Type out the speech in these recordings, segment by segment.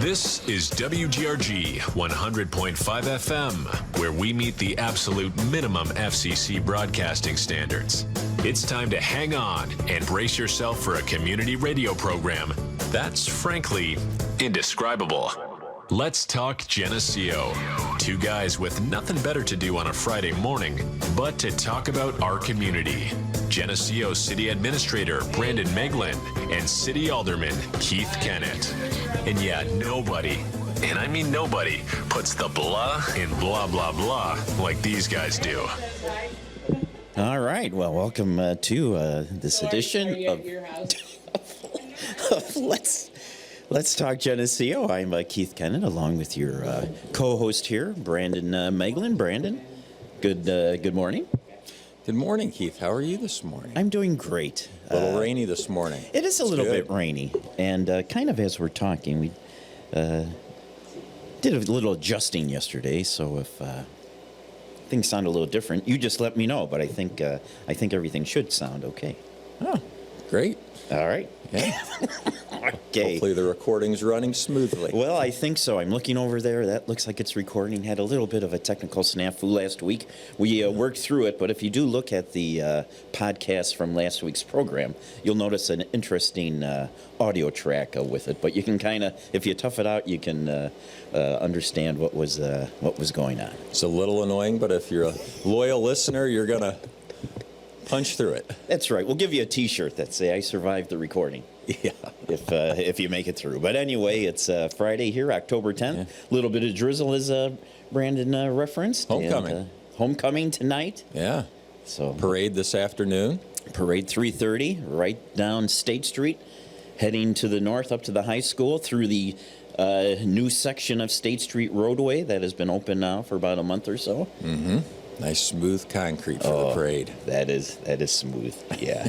This is WGRG 100.5 FM, where we meet the absolute minimum FCC broadcasting standards. It's time to hang on and brace yourself for a community radio program that's frankly indescribable. Let's talk Geneseo. Two guys with nothing better to do on a Friday morning but to talk about our community. Geneseo City Administrator Brandon Meglin and City Alderman Keith Kennett. And yeah, nobody, and I mean nobody, puts the blah in blah, blah, blah like these guys do. All right. Well, welcome to this edition of Let's Talk Geneseo. I'm Keith Kennett, along with your co-host here, Brandon Meglin. Brandon, good morning. Good morning, Keith. How are you this morning? I'm doing great. A little rainy this morning. It is a little bit rainy, and kind of as we're talking, we did a little adjusting yesterday. So if things sound a little different, you just let me know. But I think everything should sound okay. Oh, great. All right. Yeah. Okay. Hopefully the recording's running smoothly. Well, I think so. I'm looking over there. That looks like it's recording. Had a little bit of a technical snafu last week. We worked through it, but if you do look at the podcast from last week's program, you'll notice an interesting audio track with it. But you can kind of, if you tough it out, you can understand what was going on. It's a little annoying, but if you're a loyal listener, you're going to punch through it. That's right. We'll give you a T-shirt that say, "I survived the recording." Yeah. If you make it through. But anyway, it's Friday here, October 10th. A little bit of drizzle, as Brandon referenced. Homecoming. And, homecoming tonight. Yeah. So parade this afternoon. Parade 3:30, right down State Street, heading to the north up to the high school through the new section of State Street roadway that has been open now for about a month or so. Mm-hmm. Nice smooth concrete for the parade. That is smooth, yeah.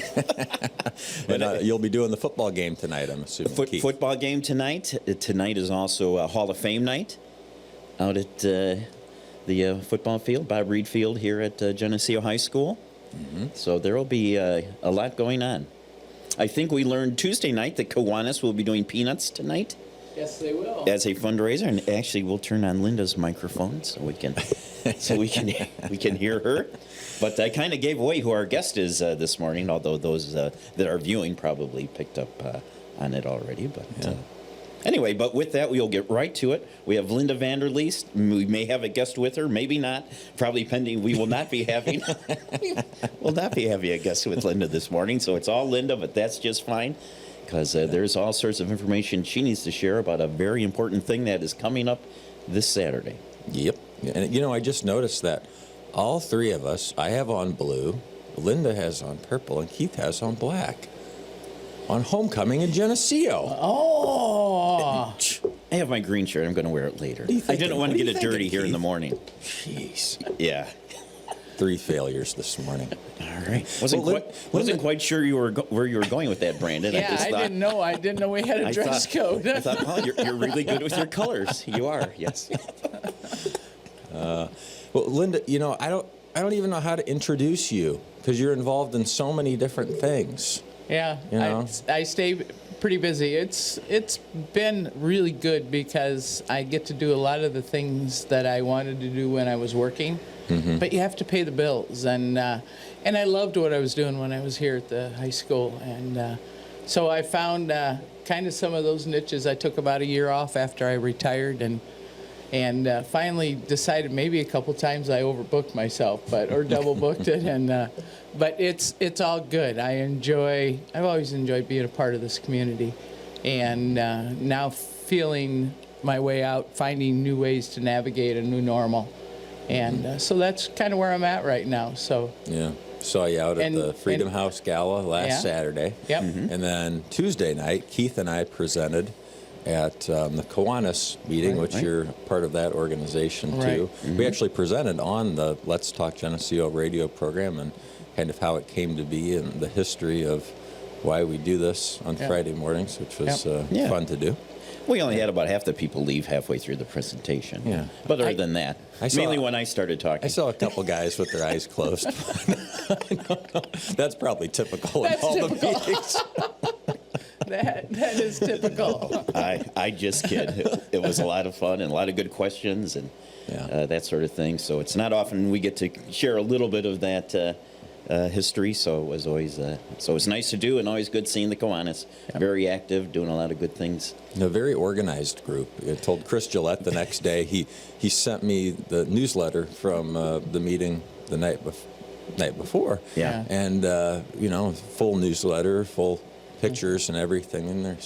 And you'll be doing the football game tonight, I'm assuming. Football game tonight. Tonight is also a Hall of Fame night out at the football field, Bob Reed Field here at Geneseo High School. Mm-hmm. So there will be a lot going on. I think we learned Tuesday night that Kiwanis will be doing peanuts tonight. Yes, they will. As a fundraiser, and actually we'll turn on Linda's microphone so we can hear her. But I kind of gave away who our guest is this morning, although those that are viewing probably picked up on it already. But anyway, but with that, we'll get right to it. We have Linda Vanderleest. We may have a guest with her, maybe not. Probably pending. We will not be having a guest with Linda this morning. So it's all Linda, but that's just fine. Because there's all sorts of information she needs to share about a very important thing that is coming up this Saturday. Yep. And, I just noticed that all three of us, I have on blue, Linda has on purple, and Keith has on black. On homecoming in Geneseo. Oh! I have my green shirt. I'm going to wear it later. I didn't want to get it dirty here in the morning. Jeez. Yeah. 3 failures this morning. All right. Wasn't quite sure where you were going with that, Brandon. Yeah, I didn't know. I didn't know we had a dress code. I thought, oh, you're really good with your colors. You are, yes. Well, Linda, I don't even know how to introduce you because you're involved in so many different things. Yeah, I stay pretty busy. It's been really good because I get to do a lot of the things that I wanted to do when I was working. Mm-hmm. But you have to pay the bills, and I loved what I was doing when I was here at the high school, and so I found kind of some of those niches. I took about a year off after I retired, and finally decided maybe a couple times I overbooked myself, or double booked it, and but it's all good. I've always enjoyed being a part of this community, and now feeling my way out, finding new ways to navigate a new normal. And so that's kind of where I'm at right now. So yeah, saw you out at the Freedom House Gala last Saturday. Yep. Mm-hmm. And then Tuesday night, Keith and I presented at the Kiwanis meeting, which you're part of that organization too. Mm-hmm. We actually presented on the Let's Talk Geneseo radio program and kind of how it came to be and the history of why we do this on Friday mornings, which was fun to do. We only had about half the people leave halfway through the presentation. Yeah. But other than that, mainly when I started talking. I saw a couple guys with their eyes closed. That's probably typical in all the meetings. That is typical. I just kid. It was a lot of fun and a lot of good questions and that sort of thing. So it's not often we get to share a little bit of that history. So it was always it's nice to do and always good seeing the Kiwanis. Very active, doing a lot of good things. A very organized group. I told Chris Gillette the next day. He sent me the newsletter from the meeting the night before. Yeah. And full newsletter, full pictures and everything in there.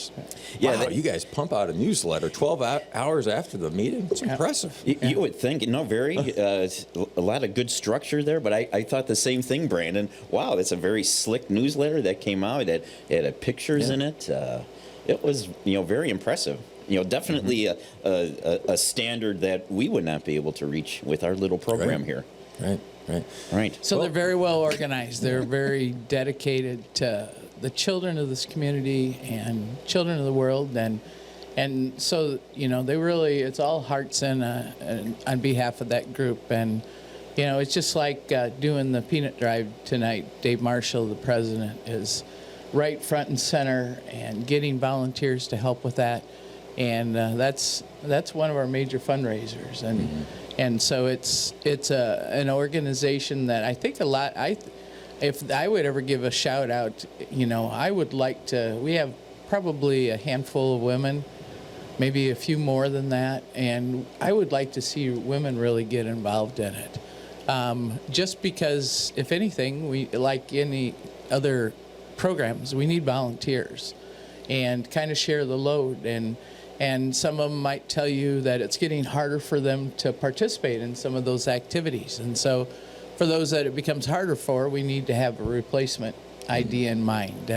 Wow, you guys pump out a newsletter 12 hours after the meeting. It's impressive. You would think, very a lot of good structure there, but I thought the same thing, Brandon. Wow, that's a very slick newsletter that came out. It had pictures in it. It was, very impressive. Definitely a standard that we would not be able to reach with our little program here. Right. So they're very well organized. They're very dedicated to the children of this community and children of the world, and so they really, it's all hearts and on behalf of that group. And it's just like doing the peanut drive tonight. Dave Marshall, the president, is right front and center and getting volunteers to help with that, and that's one of our major fundraisers. And so it's an organization that I think a lot. If I would ever give a shout out, I would like to. We have probably a handful of women, maybe a few more than that, and I would like to see women really get involved in it. Just because, if anything, we, like any other programs, we need volunteers and kind of share the load. And some of them might tell you that it's getting harder for them to participate in some of those activities. And so for those that it becomes harder for, we need to have a replacement idea in mind.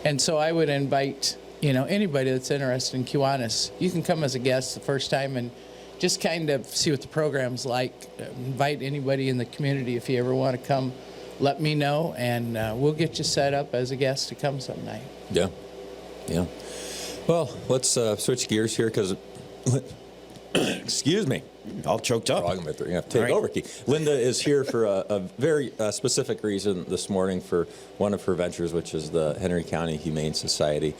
And so I would invite, anybody that's interested in Kiwanis, you can come as a guest the first time and just kind of see what the program's like. Invite anybody in the community. If you ever want to come, let me know, and we'll get you set up as a guest to come some night. Yeah. Well, let's switch gears here because, excuse me. All choked up. I'm going to have to take over, Keith. Linda is here for a very specific reason this morning for one of her ventures, which is the Henry County Humane Society.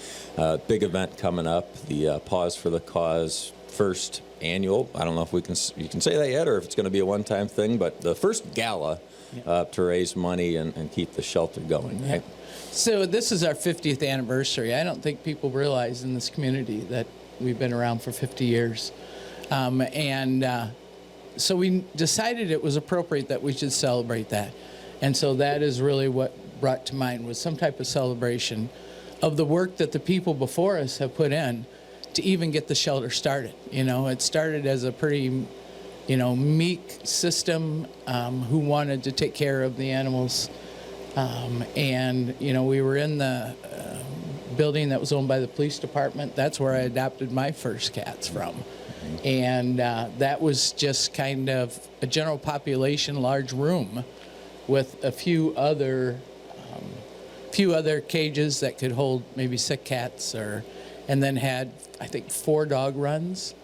Big event coming up, the Paws for the Cause first annual. I don't know if you can say that yet or if it's going to be a one-time thing, but the first gala to raise money and keep the shelter going. Right? So this is our 50th anniversary. I don't think people realize in this community that we've been around for 50 years. So we decided it was appropriate that we should celebrate that. And so that is really what brought to mind, was some type of celebration of the work that the people before us have put in to even get the shelter started. It started as a pretty, meek system who wanted to take care of the animals. We were in the building that was owned by the police department. That's where I adopted my first cats from. And that was just kind of a general population, large room with a few other cages that could hold maybe 6 cats, and then had, I think, 4 dog runs.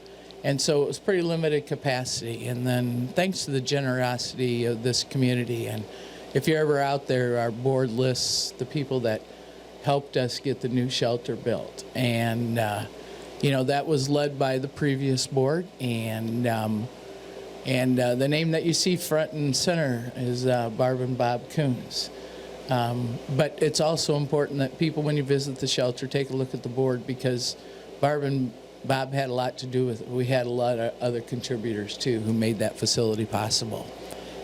And so it was pretty limited capacity. And then thanks to the generosity of this community, and if you're ever out there, our board lists the people that helped us get the new shelter built. And that was led by the previous board, and the name that you see front and center is Barb and Bob Coons. But it's also important that people, when you visit the shelter, take a look at the board, because Barb and Bob had a lot to do with it. We had a lot of other contributors too who made that facility possible.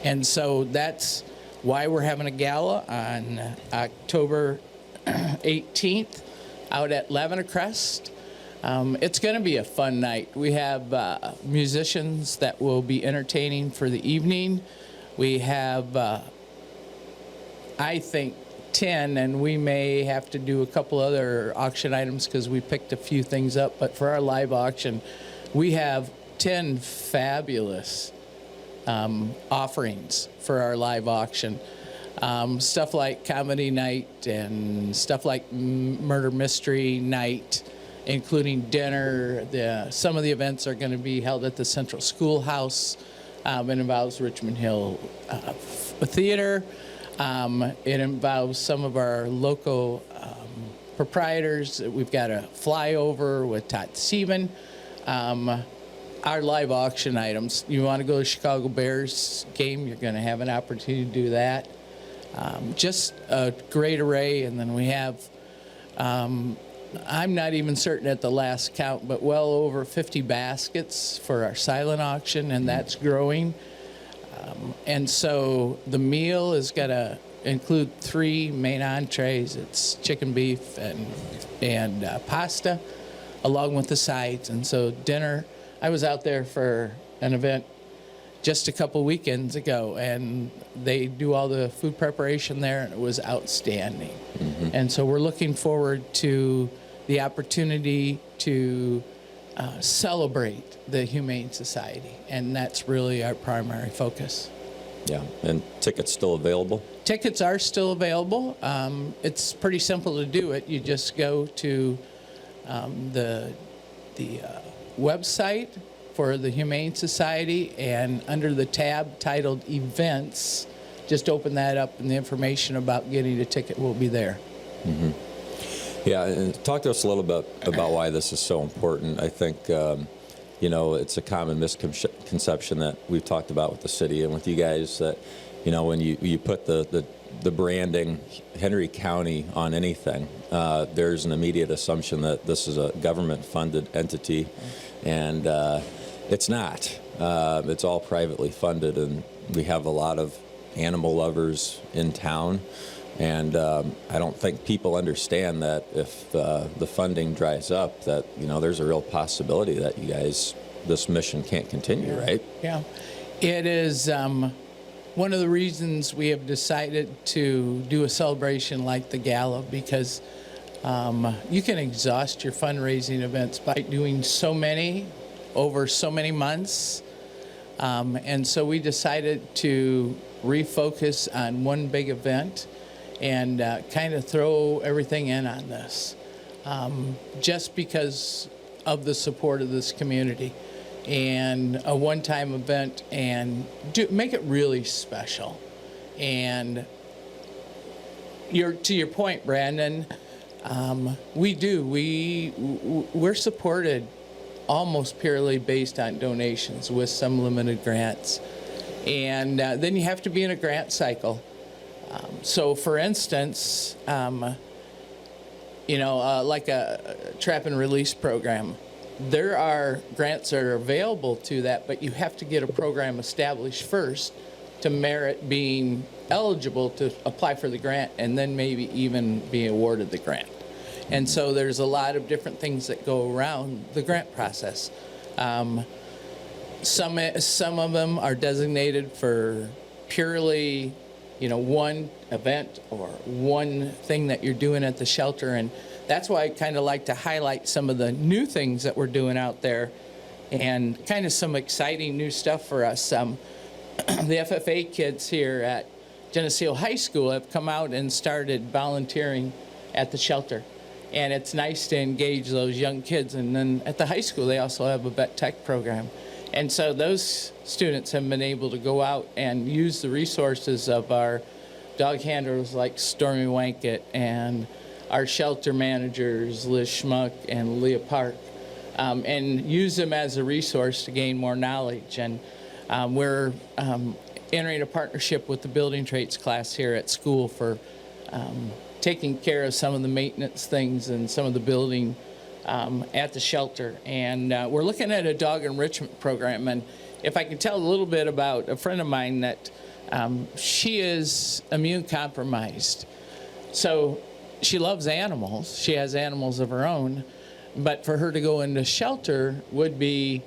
And so that's why we're having a gala on October 18th out at Lavender Crest. It's going to be a fun night. We have musicians that will be entertaining for the evening. We have, I think, 10, and we may have to do a couple other auction items because we picked a few things up. But for our live auction, we have 10 fabulous offerings for our live auction. Stuff like comedy night and stuff like murder mystery night, including dinner. Some of the events are going to be held at the Central Schoolhouse. It involves Richmond Hill Theater. It involves some of our local proprietors. We've got a flyover with Todd Seaman. Our live auction items. You want to go to Chicago Bears game, you're going to have an opportunity to do that. Just a great array. And then we have, I'm not even certain at the last count, but well over 50 baskets for our silent auction, and that's growing. And so the meal is going to include 3 main entrees. It's chicken, beef, and pasta, along with the sides. And so dinner, I was out there for an event just a couple weekends ago, and they do all the food preparation there, and it was outstanding. Mm-hmm. And so we're looking forward to the opportunity to celebrate the Humane Society, and that's really our primary focus. Yeah, and tickets still available? Tickets are still available. It's pretty simple to do it. You just go to the website for the Humane Society, and under the tab titled Events, just open that up, and the information about getting a ticket will be there. Mm-hmm. Yeah, and talk to us a little bit about why this is so important. I think, it's a common misconception that we've talked about with the city and with you guys that, when you put the branding Henry County on anything, there's an immediate assumption that this is a government-funded entity, and it's not. It's all privately funded, and we have a lot of animal lovers in town. And I don't think people understand that if the funding dries up, that there's a real possibility that this mission can't continue, right? Yeah, it is one of the reasons we have decided to do a celebration like the gala, because you can exhaust your fundraising events by doing so many over so many months, and so we decided to refocus on one big event and kind of throw everything in on this, just because of the support of this community, and a one-time event, and make it really special. And to your point, Brandon, we're supported almost purely based on donations with some limited grants, and then you have to be in a grant cycle. So, for instance, like a trap and release program, there are grants that are available to that, but you have to get a program established first to merit being eligible to apply for the grant, and then maybe even be awarded the grant. And so there's a lot of different things that go around the grant process. Some of them are designated for purely one event or one thing that you're doing at the shelter. And that's why I kind of like to highlight some of the new things that we're doing out there, and kind of some exciting new stuff for us. The FFA kids here at Geneseo High School have come out and started volunteering at the shelter. And it's nice to engage those young kids. And then at the high school, they also have a vet tech program. And so those students have been able to go out and use the resources of our dog handlers like Stormy Wankett and our shelter managers, Liz Schmuck and Leah Park, and use them as a resource to gain more knowledge. And we're entering a partnership with the building traits class here at school for taking care of some of the maintenance things and some of the building at the shelter. And we're looking at a dog enrichment program. And if I can tell a little bit about a friend of mine that she is immune compromised. So she loves animals. She has animals of her own. But for her to go into shelter would be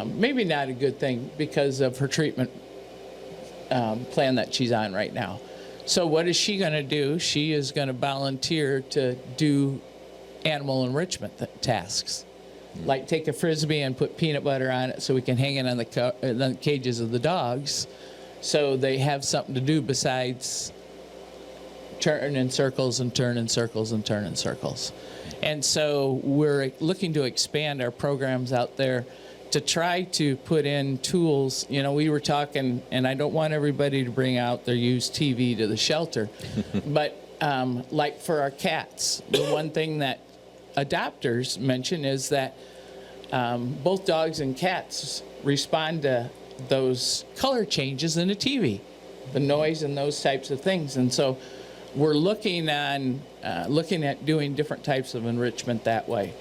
maybe not a good thing because of her treatment plan that she's on right now. So what is she going to do? She is going to volunteer to do animal enrichment tasks, like take a Frisbee and put peanut butter on it so we can hang it on the cages of the dogs, so they have something to do besides turn in circles and turn in circles and turn in circles. And so we're looking to expand our programs out there to try to put in tools. We were talking, and I don't want everybody to bring out their used TV to the shelter, but like for our cats, the one thing that adopters mention is that both dogs and cats respond to those color changes in the TV, the noise and those types of things. And so we're looking at doing different types of enrichment that way.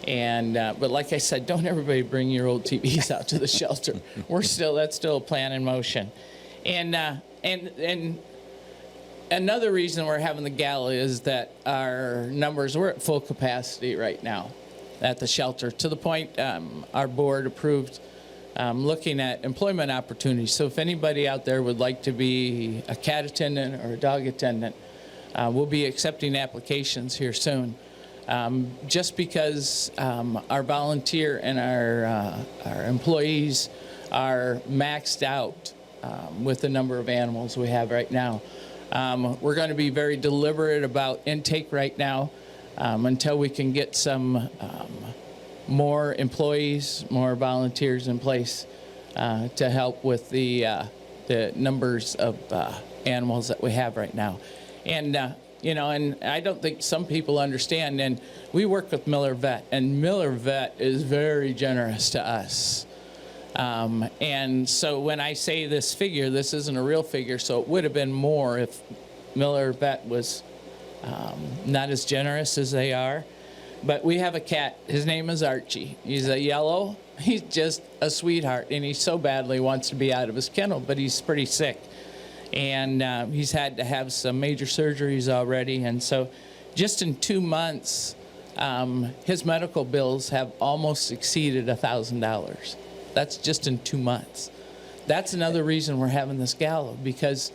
And but like I said, don't everybody bring your old TVs out to the shelter. That's still a plan in motion. And another reason we're having the gala is that we're at full capacity right now at the shelter, to the point our board approved looking at employment opportunities. So if anybody out there would like to be a cat attendant or a dog attendant, we'll be accepting applications here soon. Just because our volunteer and our employees are maxed out with the number of animals we have right now. We're going to be very deliberate about intake right now until we can get some more employees, more volunteers in place to help with the numbers of animals that we have right now. And and I don't think some people understand, and we work with Miller Vet, and Miller Vet is very generous to us. And so when I say this figure, this isn't a real figure, so it would have been more if Miller Vet was not as generous as they are. But we have a cat. His name is Archie. He's a yellow. He's just a sweetheart, and he so badly wants to be out of his kennel, but he's pretty sick. And he's had to have some major surgeries already. And so just in 2 months, his medical bills have almost exceeded $1,000. That's just in 2 months. That's another reason we're having this gala, because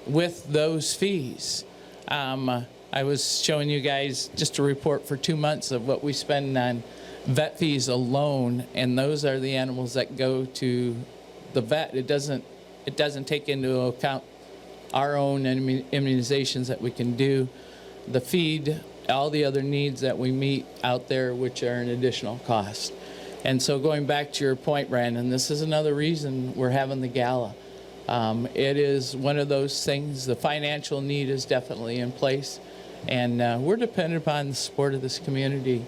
with those fees, I was showing you guys just a report for 2 months of what we spend on vet fees alone, and those are the animals that go to the vet. It doesn't take into account our own immunizations that we can do, the feed, all the other needs that we meet out there, which are an additional cost. And so going back to your point, Brandon, this is another reason we're having the gala. It is one of those things, the financial need is definitely in place, and we're dependent upon the support of this community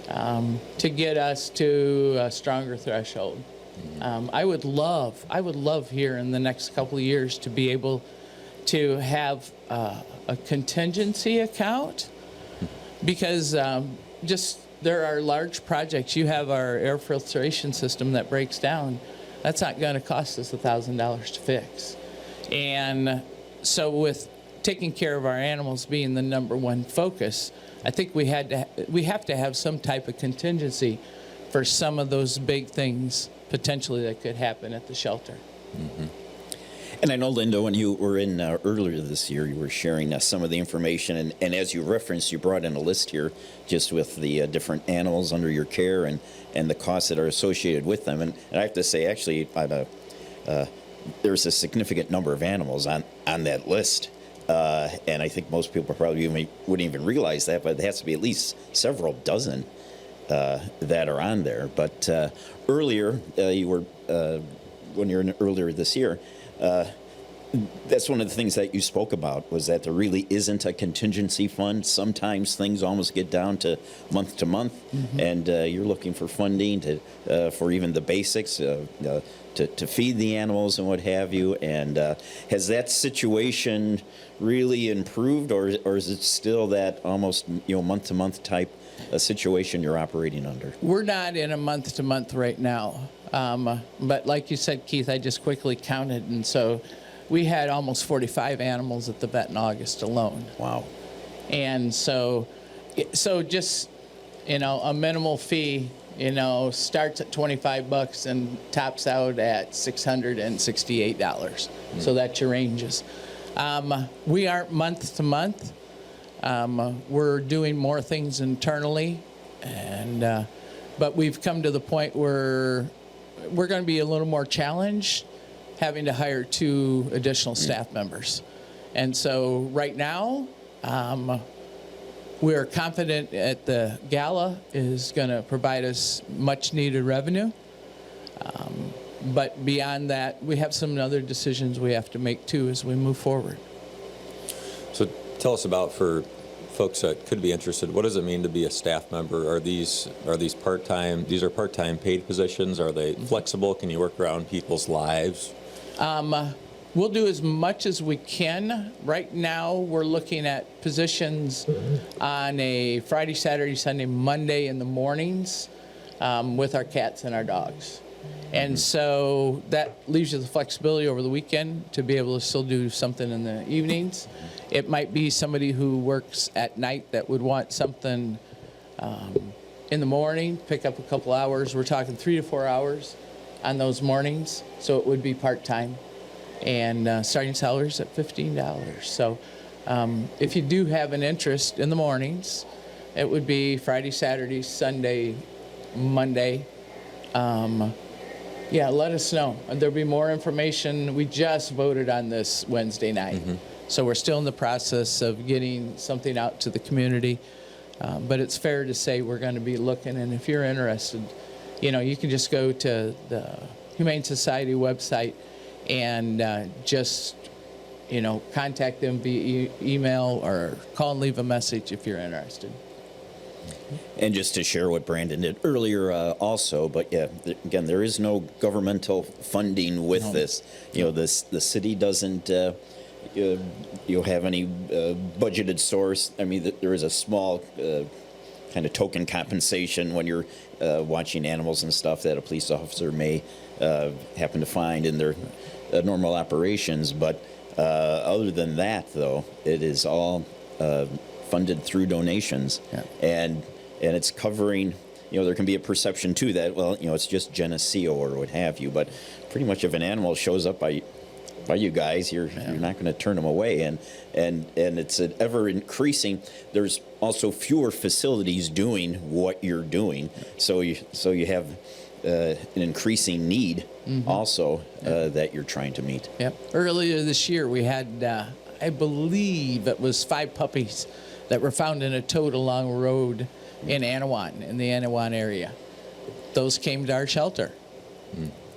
to get us to a stronger threshold. I would love here in the next couple of years to be able to have a contingency account, because there are large projects. You have our air filtration system that breaks down. That's not going to cost us $1,000 to fix. And so with taking care of our animals being the number one focus, I think we have to have some type of contingency for some of those big things potentially that could happen at the shelter. Mm-hmm. And I know, Linda, when you were in earlier this year, you were sharing some of the information, and as you referenced, you brought in a list here just with the different animals under your care and the costs that are associated with them. And I have to say, actually, there's a significant number of animals on that list. And I think most people probably wouldn't even realize that, but it has to be at least several dozen that are on there. But earlier, when you were in earlier this year, that's one of the things that you spoke about, was that there really isn't a contingency fund. Sometimes things almost get down to month, mm-hmm. and you're looking for funding for even the basics, to feed the animals and what have you. And has that situation really improved, or is it still that almost month-to-month type situation you're operating under? We're not in a month-to-month right now. But like you said, Keith, I just quickly counted, and so we had almost 45 animals at the vet in August alone. Wow. And so just, a minimal fee, starts at $25 and tops out at $668. Mm. So that's your ranges. We aren't month to month. We're doing more things internally, and but we've come to the point where we're going to be a little more challenged having to hire 2 additional staff members. And so right now, we're confident that the gala is going to provide us much needed revenue. But beyond that, we have some other decisions we have to make too as we move forward. So Tell us about, for folks that could be interested, what does it mean to be a staff member? Are these part-time? These are part-time paid positions. Are they flexible? Can you work around people's lives? We'll do as much as we can. Right now, we're looking at positions on a Friday, Saturday, Sunday, Monday in the mornings with our cats and our dogs. And so that leaves you the flexibility over the weekend to be able to still do something in the evenings. It might be somebody who works at night that would want something in the morning, pick up a couple hours. We're talking 3 to 4 hours on those mornings, so it would be part-time. And starting salaries at $15. So if you do have an interest in the mornings, it would be Friday, Saturday, Sunday, Monday. Yeah, let us know. There'll be more information. We just voted on this Wednesday night. So we're still in the process of getting something out to the community. But it's fair to say we're going to be looking. And if you're interested, you can just go to the Humane Society website and just, contact them via email or call and leave a message if you're interested. And just to share what Brandon did earlier also, but yeah, again, there is no governmental funding with this. The city doesn't have any budgeted source. I mean, there is a small kind of token compensation when you're watching animals and stuff that a police officer may happen to find in their normal operations. But other than that, though, it is all funded through donations. Yeah. And it's covering, there can be a perception too that, it's just Geneseo or what have you, but pretty much if an animal shows up by you guys, you're not going to turn them away, and it's an ever increasing. There's also fewer facilities doing what you're doing, so you have an increasing need also that you're trying to meet. Yep. Earlier this year, we had, I believe it was 5 puppies that were found in a tote along a road in Anawan, in the Anawan area. Those came to our shelter,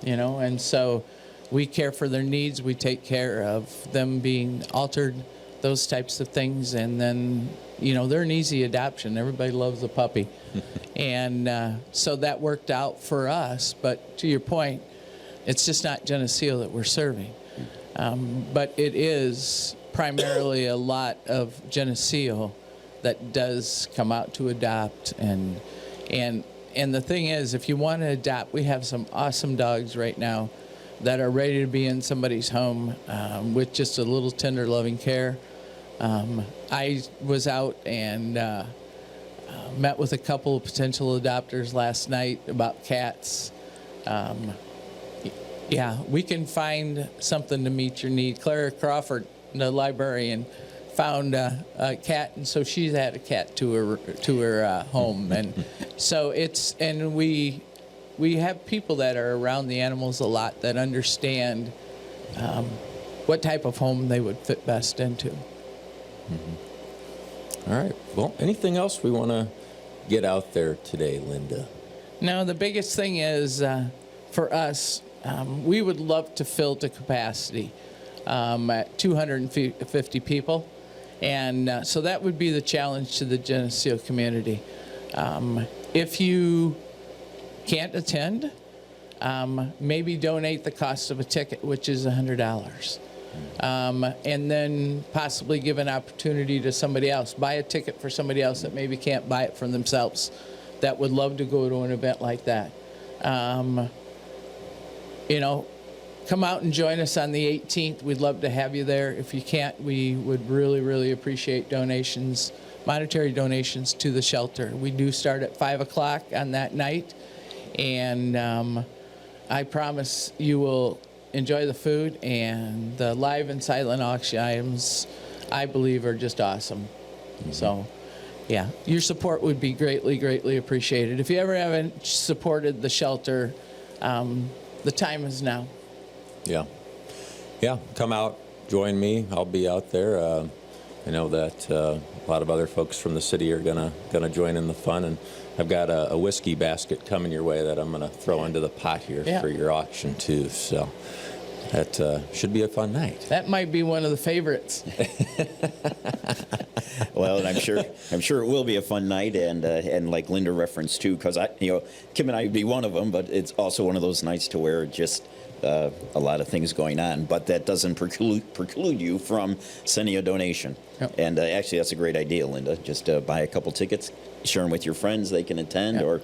and so we care for their needs. We take care of them being altered, those types of things. And then, they're an easy adoption. Everybody loves a puppy. And so that worked out for us. But to your point, it's just not Geneseo that we're serving. But it is primarily a lot of Geneseo that does come out to adopt. And the thing is, if you want to adopt, we have some awesome dogs right now that are ready to be in somebody's home with just a little tender, loving care. I was out and met with a couple of potential adopters last night about cats. We can find something to meet your need. Clara Crawford, the librarian, found a cat, and so she's had a cat to her home, and so we have people that are around the animals a lot that understand what type of home they would fit best into. All right. Well, anything else we want to get out there today, Linda? No, the biggest thing is for us, we would love to fill to capacity at 250 people. And so that would be the challenge to the Geneseo community. If you can't attend, maybe donate the cost of a ticket, which is $100. And then possibly give an opportunity to somebody else. Buy a ticket for somebody else that maybe can't buy it for themselves, that would love to go to an event like that. Come out and join us on the 18th. We'd love to have you there. If you can't, we would really, really appreciate donations, monetary donations to the shelter. We do start at 5 o'clock on that night. And I promise you will enjoy the food, and the live and silent auction items, I believe, are just awesome. So, your support would be greatly, greatly appreciated. If you ever haven't supported the shelter, the time is now. Yeah, come out, join me. I'll be out there. I know that a lot of other folks from the city are gonna join in the fun, and I've got a whiskey basket coming your way that I'm gonna throw into the pot here for your auction too. So, That should be a fun night. That might be one of the favorites. Well, and I'm sure it will be a fun night, and like Linda referenced too, because Kim and I would be one of them, but it's also one of those nights to where just a lot of things going on, but that doesn't preclude you from sending a donation. Yep. And actually, that's a great idea, Linda. Just buy a couple tickets, share them with your friends; they can attend, Yep.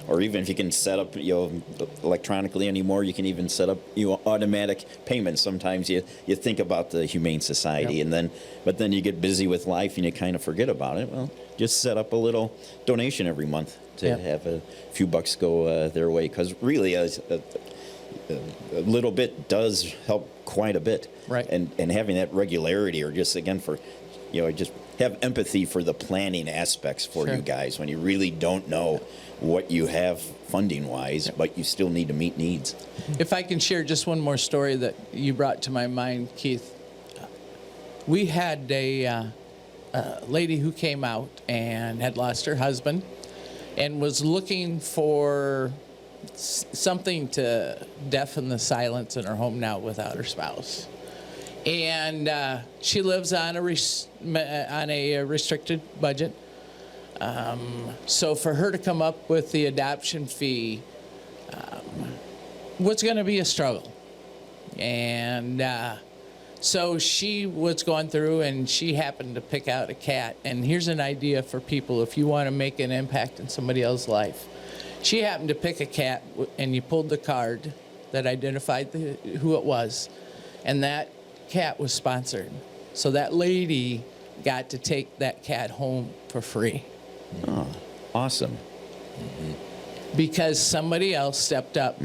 or even if you can set up, electronically anymore, you can even set up, automatic payments. Sometimes you think about the Humane Society, Yep. but then you get busy with life and you kind of forget about it. Well, just set up a little donation every month to Yep. have a few bucks go their way, because really, a little bit does help quite a bit. Right. And having that regularity, or just again for, just have empathy for the planning aspects for Sure. you guys when you really don't know what you have funding wise, but you still need to meet needs. If I can share just one more story that you brought to my mind, Keith. We had a lady who came out and had lost her husband and was looking for something to deafen the silence in her home now without her spouse. And she lives on a restricted budget. So for her to come up with the adoption fee was going to be a struggle. And so she was going through, and she happened to pick out a cat. And here's an idea for people if you want to make an impact in somebody else's life. She happened to pick a cat, and you pulled the card that identified who it was. And that cat was sponsored. So that lady got to take that cat home for free. Oh, awesome. Because somebody else stepped up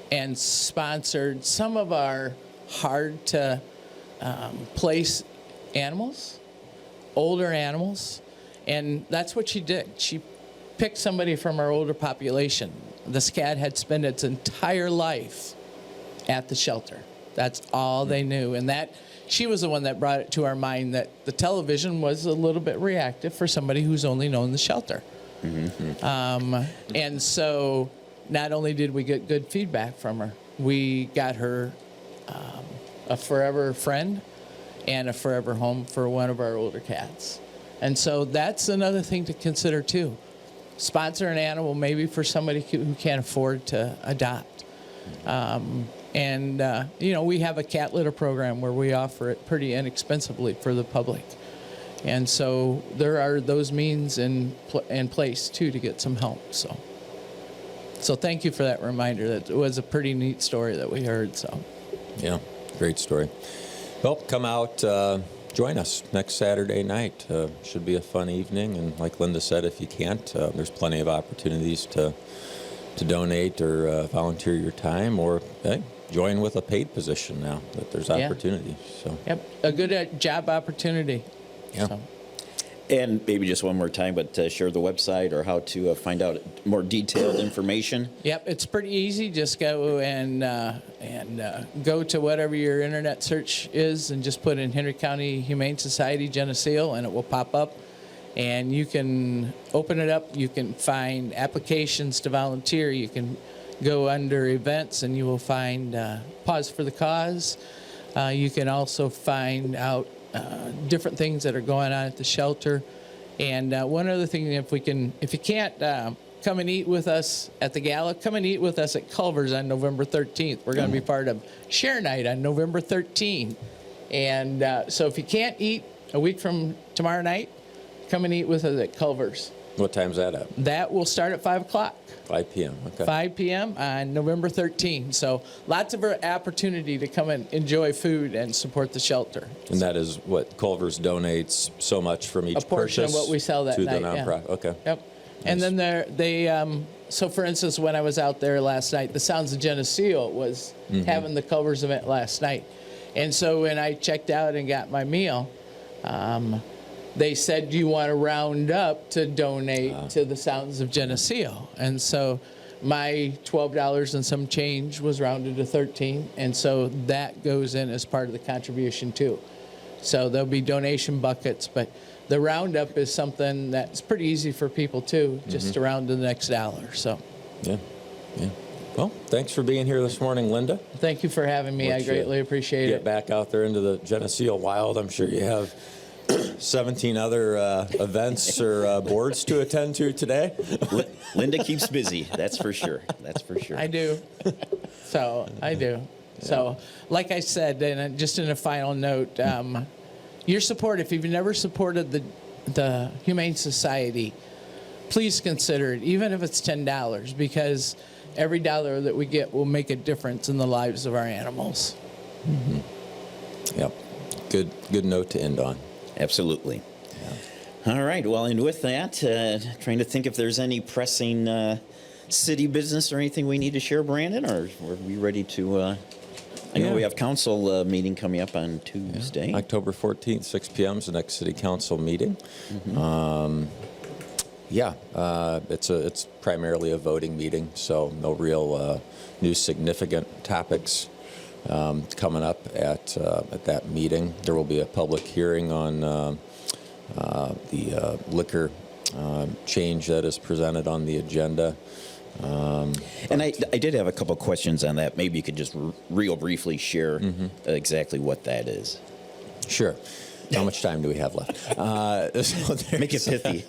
and sponsored some of our hard to place animals, older animals. And that's what she did. She picked somebody from our older population. This cat had spent its entire life at the shelter. That's all they knew. And that she was the one that brought it to our mind that the television was a little bit reactive for somebody who's only known the shelter. And so not only did we get good feedback from her, we got her a forever friend and a forever home for one of our older cats. And so that's another thing to consider too. Sponsor an animal maybe for somebody who can't afford to adopt. We have a cat litter program where we offer it pretty inexpensively for the public. And so there are those means in place, too, to get some help. So thank you for that reminder. That was a pretty neat story that we heard. So, Yeah, great story. Well, come out, join us next Saturday night. Should be a fun evening. And like Linda said, if you can't, there's plenty of opportunities to donate or volunteer your time, or join with a paid position now that there's opportunity. So yep, a good job opportunity. Yeah. So. And maybe just one more time, but share the website or how to find out more detailed information. Yep, it's pretty easy. Just go and go to whatever your internet search is, and just put in Henry County Humane Society Geneseo, and it will pop up. And you can open it up. You can find applications to volunteer. You can go under events, and you will find Pause for the Cause. You can also find out different things that are going on at the shelter. And one other thing, if you can't come and eat with us at the gala, come and eat with us at Culver's on November 13th. We're going to be part of Share Night on November 13th. And so if you can't eat a week from tomorrow night, come and eat with us at Culver's. what time's that at? That will start at 5 o'clock. 5 p.m. Okay. 5 p.m. on November 13th. So lots of opportunity to come and enjoy food and support the shelter. And that is what Culver's donates so much from each A portion of purchase what we sell that to night, the yeah. nonprofit. Okay. Yep. And then so for instance, when I was out there last night, the Sounds of Geneseo was having the Culver's event last night. And so when I checked out and got my meal, they said, do you want to round up to donate to the Sounds of Geneseo? And so my $12 and some change was rounded to 13, and so that goes in as part of the contribution too. So there'll be donation buckets, but the roundup is something that's pretty easy for people too, just to round to the next dollar. So Yeah. Yeah. Well, thanks for being here this morning, Linda. Thank you for having me. I Once you greatly appreciate Get it. back out there into the Geneseo wild. I'm sure you have 17 other events or boards to attend to today. Linda keeps busy. That's for sure. That's for sure. I do. I do. So, like I said, and just in a final note, your support, if you've never supported the Humane Society, please consider it, even if it's $10, because every dollar that we get will make a difference in the lives of our animals. Mm-hmm. Yep. Good note to end on. Absolutely. All right. Well, and with that, trying to think if there's any pressing city business or anything we need to share, Brandon, or are we ready to? I know we have council meeting coming up on Tuesday. October 14th, 6 p.m. is the next city council meeting. Mm-hmm. It's primarily a voting meeting, so no real new significant topics coming up at that meeting. There will be a public hearing on the liquor change that is presented on the agenda. And I did have a couple of questions on that. Maybe you could just real briefly share exactly what that is. Sure. How much time do we have left? Make it pithy.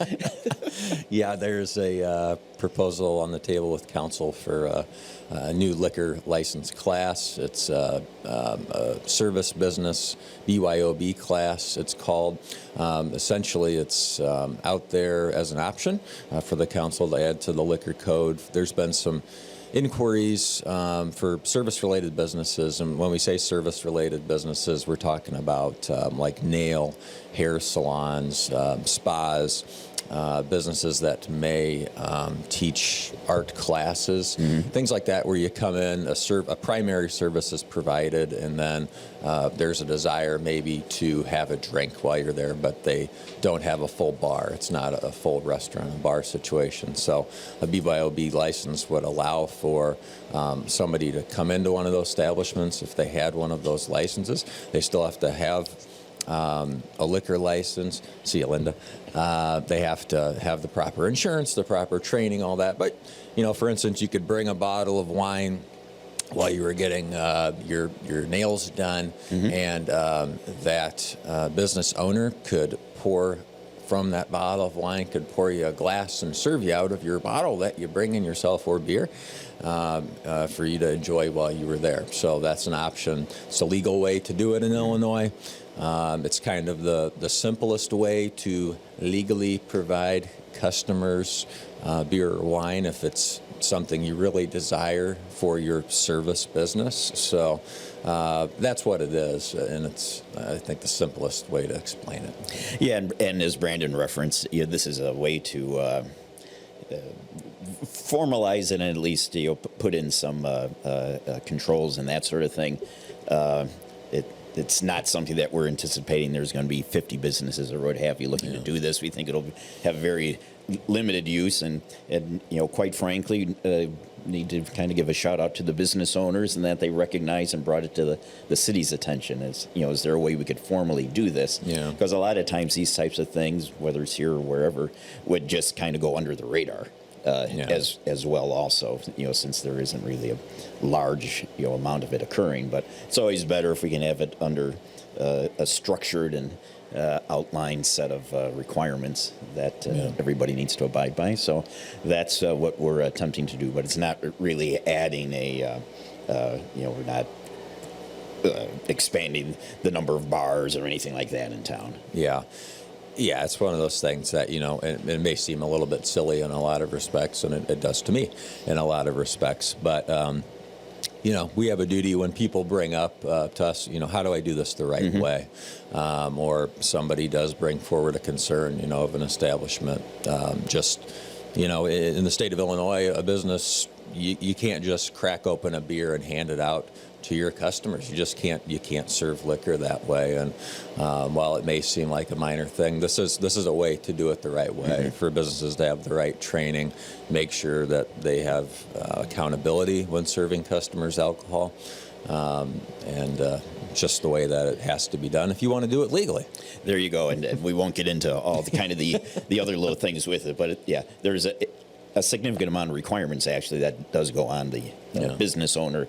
Yeah, there's a proposal on the table with council for a new liquor license class. It's a service business BYOB class, it's called. Essentially, it's out there as an option for the council to add to the liquor code. There's been some inquiries for service-related businesses, and when we say service-related businesses, we're talking about like nail, hair salons, spas, businesses that may teach art classes, things like that, where you come in, a primary service is provided, and then there's a desire maybe to have a drink while you're there, but they don't have a full bar. It's not a full restaurant and bar situation. So a BYOB license would allow for somebody to come into one of those establishments if they had one of those licenses. They still have to have a liquor license. See you, Linda. They have to have the proper insurance, the proper training, all that. But, for instance, you could bring a bottle of wine while you were getting your nails done, and that business owner could pour from that bottle of wine, could pour you a glass and serve you out of your bottle that you bring in yourself, or beer, for you to enjoy while you were there. So that's an option. It's a legal way to do it in Illinois. It's kind of the simplest way to legally provide customers beer or wine if it's something you really desire for your service business. So that's what it is, and it's, I think, the simplest way to explain it. Yeah, and as Brandon referenced, this is a way to formalize it and at least put in some controls and that sort of thing. It's not something that we're anticipating there's going to be 50 businesses or what have you looking to do this. We think it'll have very limited use, and quite frankly, need to kind of give a shout out to the business owners and that they recognize and brought it to the city's attention. Is there a way we could formally do this? Yeah. Because a lot of times these types of things, whether it's here or wherever, would just kind of go under the radar. As well also, since there isn't really a large amount of it occurring, but it's always better if we can have it under a structured and outlined set of requirements that everybody needs to abide by. So that's what we're attempting to do, but it's not really adding we're not expanding the number of bars or anything like that in town. Yeah, it's one of those things that, it may seem a little bit silly in a lot of respects, and it does to me in a lot of respects. But, we have a duty when people bring up to us, how do I do this the right way? Or somebody does bring forward a concern, of an establishment. In the state of Illinois, a business, you can't just crack open a beer and hand it out to your customers. You can't serve liquor that way. And while it may seem like a minor thing, this is a way to do it the right way for businesses to have the right training, make sure that they have accountability when serving customers alcohol, and just the way that it has to be done if you want to do it legally. There you go. And we won't get into all the kind of the other little things with it, but there's a significant amount of requirements actually that does go on the business owner,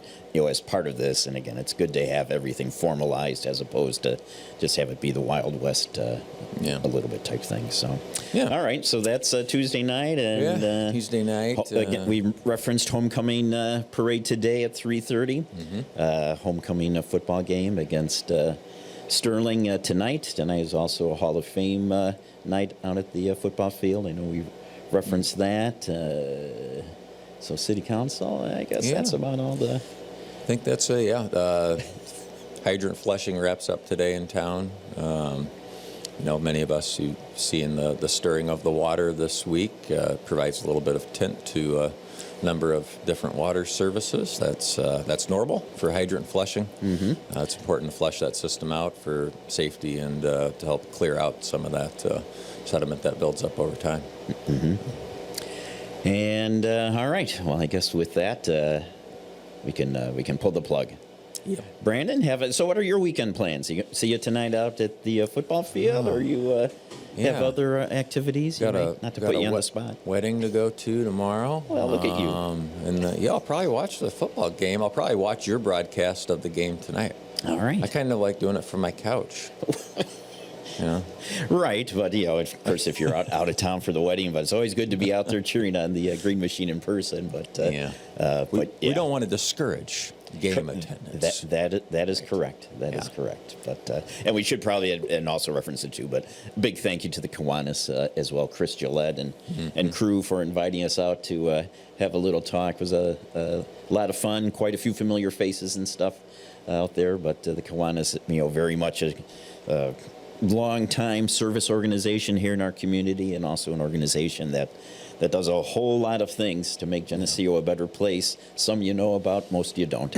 as part of this. And again, it's good to have everything formalized as opposed to just have it be the Wild West, a little bit type thing. So, all right. So that's Tuesday night, and Tuesday night. Again, we referenced homecoming parade today at 3:30. Homecoming football game against Sterling tonight. Tonight is also a Hall of Fame night out at the football field. I know we referenced that. So City Council, I guess that's about all the... I think that's hydrant flushing wraps up today in town. Many of us who seeing the stirring of the water this week provides a little bit of tint to a number of different water services. That's normal for hydrant flushing. It's important to flush that system out for safety and to help clear out some of that sediment that builds up over time. And all right, well, I guess with that, we can pull the plug. Yeah. Brandon, so what are your weekend plans? You see you tonight out at the football field, or you have other activities? Not to put you on the spot. Wedding to go to tomorrow. Well, look at you. And I'll probably watch the football game. I'll probably watch your broadcast of the game tonight. All right. I kind of like doing it from my couch. Right, but of course, if you're out of town for the wedding, but it's always good to be out there cheering on the Green Machine in person. But we don't want to discourage game attendance. That is correct. That is correct. But and we should probably and also reference it too. But big thank you to the Kiwanis as well, Chris Gillette and crew for inviting us out to have a little talk. It was a lot of fun. Quite a few familiar faces and stuff out there. But the Kiwanis, very much a long-time service organization here in our community, and also an organization that does a whole lot of things to make Geneseo a better place. Some you know about, most you don't,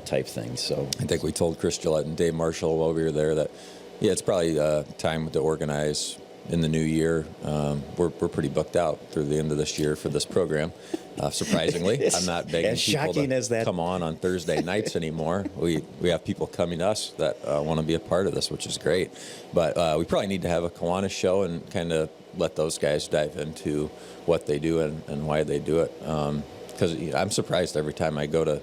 type thing. So I think we told Chris Gillette and Dave Marshall while we were there that, it's probably time to organize in the new year. We're pretty booked out through the end of this year for this program. Surprisingly, I'm not begging people to come on Thursday nights anymore. We have people coming to us that want to be a part of this, which is great. But we probably need to have a Kiwanis show and kind of let those guys dive into what they do and why they do it. Because I'm surprised every time I go to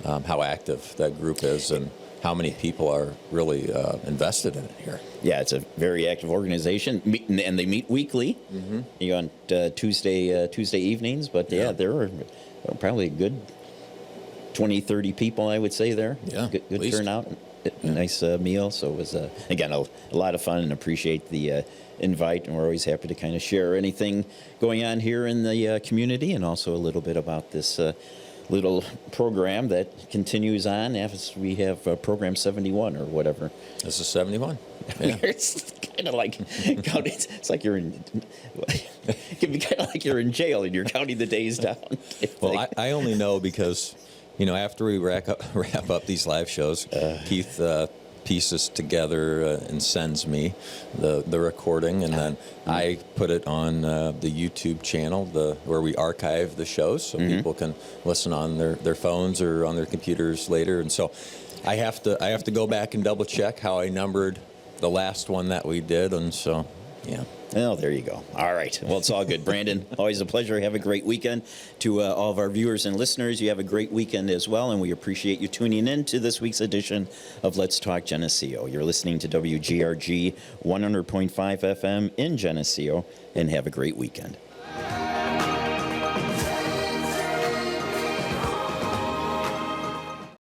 how active that group is and how many people are really invested in it here. Yeah, it's a very active organization, and they meet weekly. On Tuesday evenings. But there are probably a good 20, 30 people, I would say there. Yeah, good turnout. Nice meal. So it was again a lot of fun, and appreciate the invite. And we're always happy to kind of share anything going on here in the community, and also a little bit about this little program that continues on as we have program 71 or whatever. This is 71. Yeah. It's kind of like it's like you're in. It can be kind of like you're in jail and you're counting the days down. Well, I only know because after we wrap up these live shows, Keith pieces together and sends me the recording, and then I put it on the YouTube channel where we archive the shows so people can listen on their phones or on their computers later. And so I have to go back and double check how I numbered the last one that we did, and so Well, there you go. All right. Well, it's all good. Brandon, always a pleasure. Have a great weekend. To all of our viewers and listeners, you have a great weekend as well, and we appreciate you tuning in to this week's edition of Let's Talk Geneseo. You're listening to WGRG 100.5 FM in Geneseo, and have a great weekend.